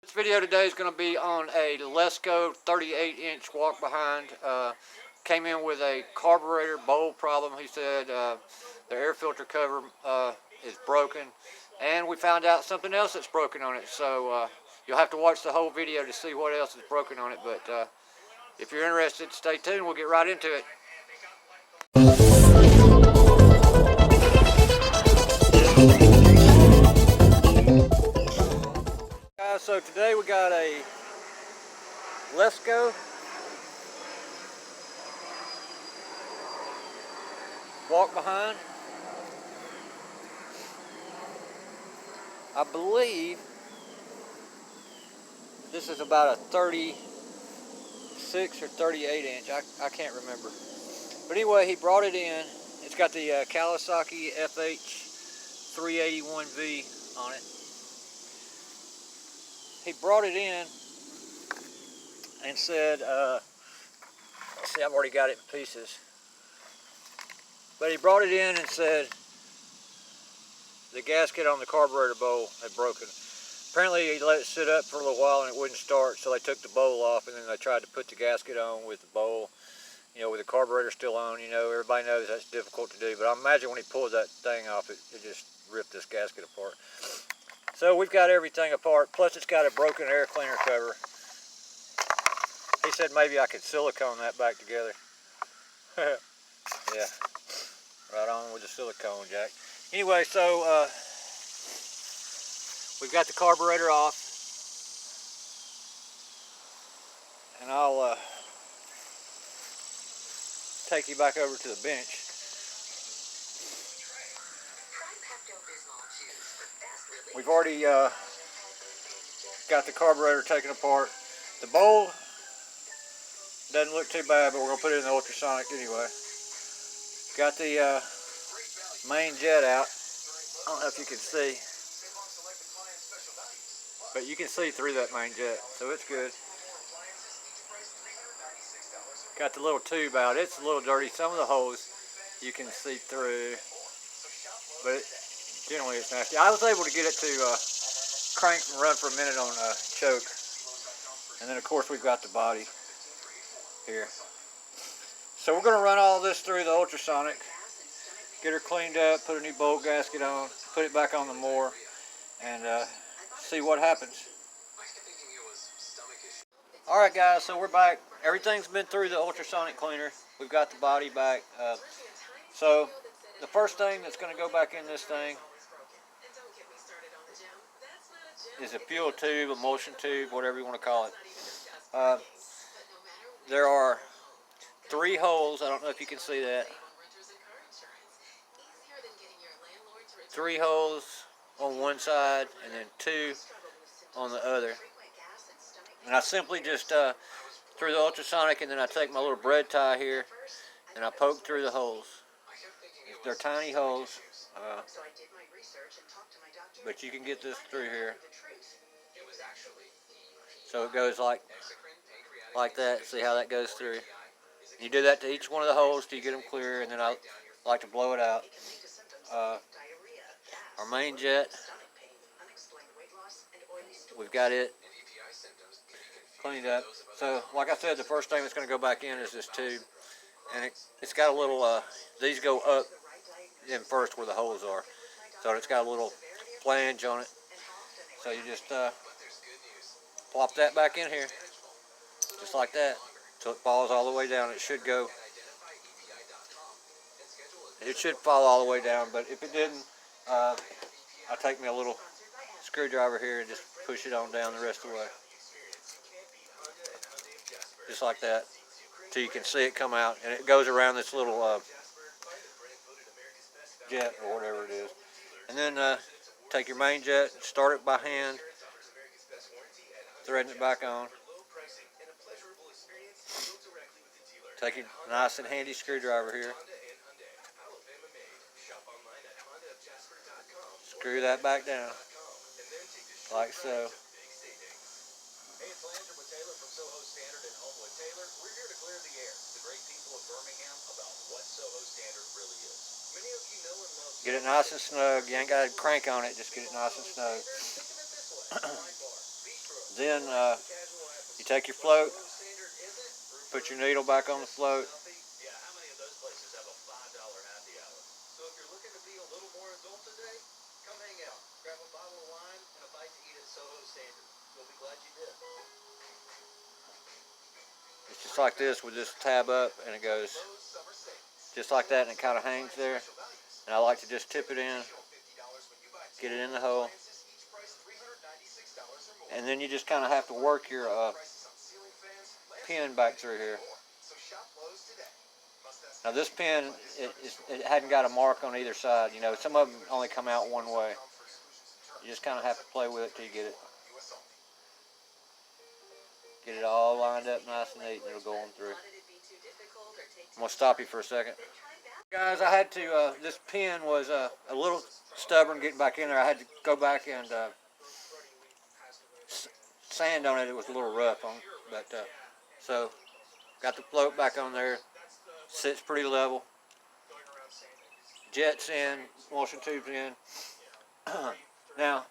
This video today is going to be on a Lesco 38-inch walk behind. Came in with a carburetor bowl problem. He said the air filter cover is broken, and we found out something else that's broken on it. So you'll have to watch the whole video to see what else is broken on it. But if you're interested, stay tuned. We'll get right into it. So today we got a Lesco walk behind. I believe this is about a 36 or 38 inch. I can't remember. But anyway, he brought it in. It's got the Kawasaki FH381V on it. He brought it in and said, see, I've already got it in pieces. But he brought it in and said the gasket on the carburetor bowl had broken. Apparently he let it sit up for a little while and it wouldn't start, so they took the bowl off and then they tried to put the gasket on with the bowl, with the carburetor still on. Everybody knows that's difficult to do, but I imagine when he pulled that thing off, it just ripped this gasket apart. So we've got everything apart, plus it's got a broken air cleaner cover. He said maybe I could silicone that back together. Yeah, right on with the silicone jack. Anyway, so we've got the carburetor off, and I'll take you back over to the bench. We've already got the carburetor taken apart. The bowl doesn't look too bad, but we're going to put it in the ultrasonic anyway. Got the main jet out. I don't know if you can see, but you can see through that main jet, so it's good. Got the little tube out. It's a little dirty. Some of the holes you can see through, but generally it's nasty. I was able to get it to crank and run for a minute on choke. And then of course we've got the body here. So we're going to run all this through the ultrasonic, get her cleaned up, put a new bolt gasket on, put it back on the mower, and see what happens. Alright guys, so we're back. Everything's been through the ultrasonic cleaner. We've got the body back. So the first thing that's going to go back in this thing is a fuel tube, emulsion tube, whatever you want to call it. There are 3 holes. I don't know if you can see that. 3 holes on one side and then 2 on the other. And I simply just through the ultrasonic, and then I take my little bread tie here and I poke through the holes. They're tiny holes, but you can get this through here. So it goes like that. See how that goes through? You do that to each one of the holes till you get them clear, and then I like to blow it out. Our main jet, we've got it cleaned up. So like I said, the first thing that's going to go back in is this tube, and it's got a little, these go up in first where the holes are. So it's got a little flange on it. So you just plop that back in here, just like that, so it falls all the way down. It should fall all the way down, but if it didn't, I'll take me a little screwdriver here and just push it on down the rest of the way. Just like that, till you can see it come out, and it goes around this little jet or whatever it is. And then take your main jet, start it by hand, threading it back on. Take a nice and handy screwdriver here. Screw that back down, like so. Get it nice and snug. You ain't got to crank on it, just get it nice and snug. Then you take your float, put your needle back on the float. It's just like this with this tab up, and it goes just like that, and it kind of hangs there. And I like to just tip it in, get it in the hole, and then you just kind of have to work your pin back through here. Now this pin, it hadn't got a mark on either side. You know, some of them only come out one way. You just kind of have to play with it till you get it all lined up nice and neat, and it'll go on through. I'm gonna stop you for a second. Guys, I had to, this pin was a little stubborn getting back in there. I had to go back and sand on it. It was a little rough on, but so got the float back on there. Sits pretty level. Jets in, washing tubes in. Now,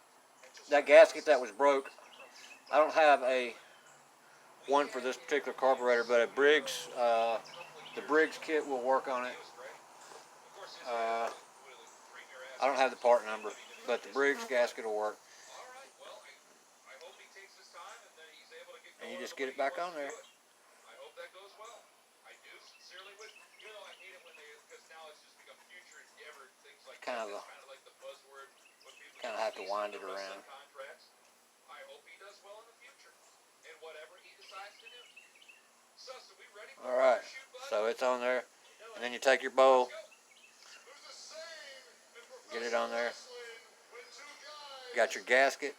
that gasket that was broke, I don't have a one for this particular carburetor, but a Briggs, the Briggs kit will work on it. I don't have the part number, but the Briggs gasket will work. And you just get it back on there. Kind of have to wind it around. All right, so it's on there, and then you take your bowl, get it on there. You got your gasket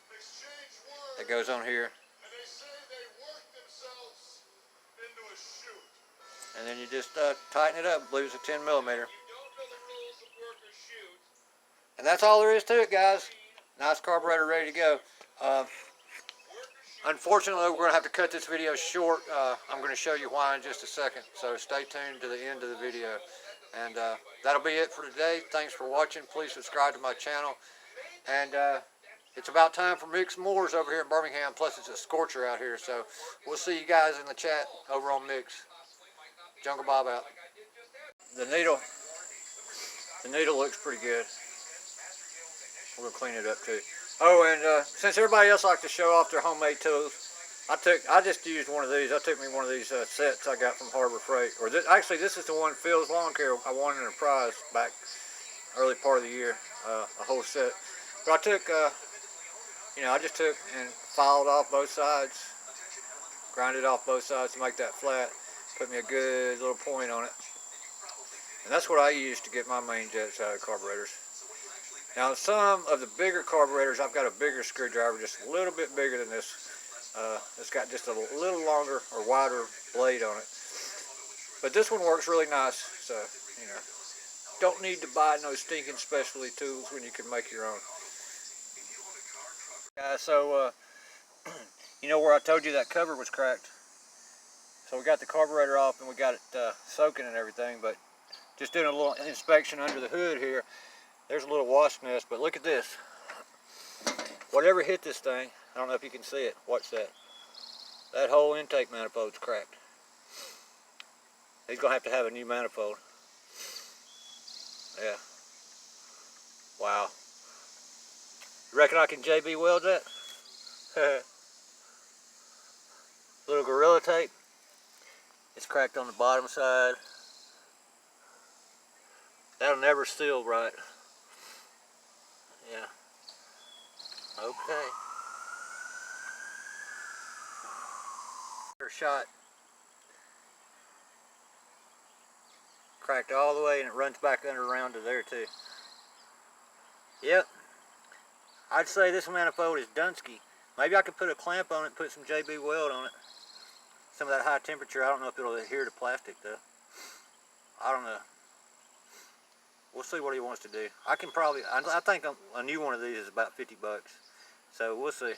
that goes on here, and then you just tighten it up. I believe it's a 10 millimeter. And that's all there is to it, guys. Nice carburetor ready to go. Unfortunately, we're going to have to cut this video short. I'm going to show you why in just a second. So stay tuned to the end of the video. And that'll be it for today. Thanks for watching. Please subscribe to my channel. And it's about time for Mix Moors over here in Birmingham. Plus, it's a scorcher out here. So we'll see you guys in the chat over on Mix. Jungle Bob out. The needle looks pretty good. We're going to clean it up too. Oh, and since everybody else likes to show off their homemade tools, I just used one of these. I took me one of these sets I got from Harbor Freight. Or actually, this is the one Phil's Lawn Care I won in a prize back early part of the year, a whole set. But I took, I just took and filed off both sides, grinded off both sides to make that flat, put me a good little point on it. And that's what I use to get my main jets out of carburetors. Now, some of the bigger carburetors, I've got a bigger screwdriver, just a little bit bigger than this. It's got just a little longer or wider blade on it. But this one works really nice, so, don't need to buy no stinking specialty tools when you can make your own. Guys, so, where I told you that cover was cracked? So we got the carburetor off and we got it soaking and everything, but just doing a little inspection under the hood here. There's a little wasp nest, but look at this. Whatever hit this thing, I don't know if you can see it. Watch that. That whole intake manifold's cracked. He's going to have a new manifold. Yeah. Wow. You reckon I can JB weld that? Little Gorilla Tape. It's cracked on the bottom side. That'll never seal right. Yeah. Okay. Shot. Cracked all the way, and it runs back under around to there too. Yep. I'd say this manifold is Dunsky. Maybe I could put a clamp on it and put some JB weld on it. Some of that high temperature. I don't know if it'll adhere to plastic though. I don't know. We'll see what he wants to do. I can probably, I think a new one of these is about $50. So we'll see.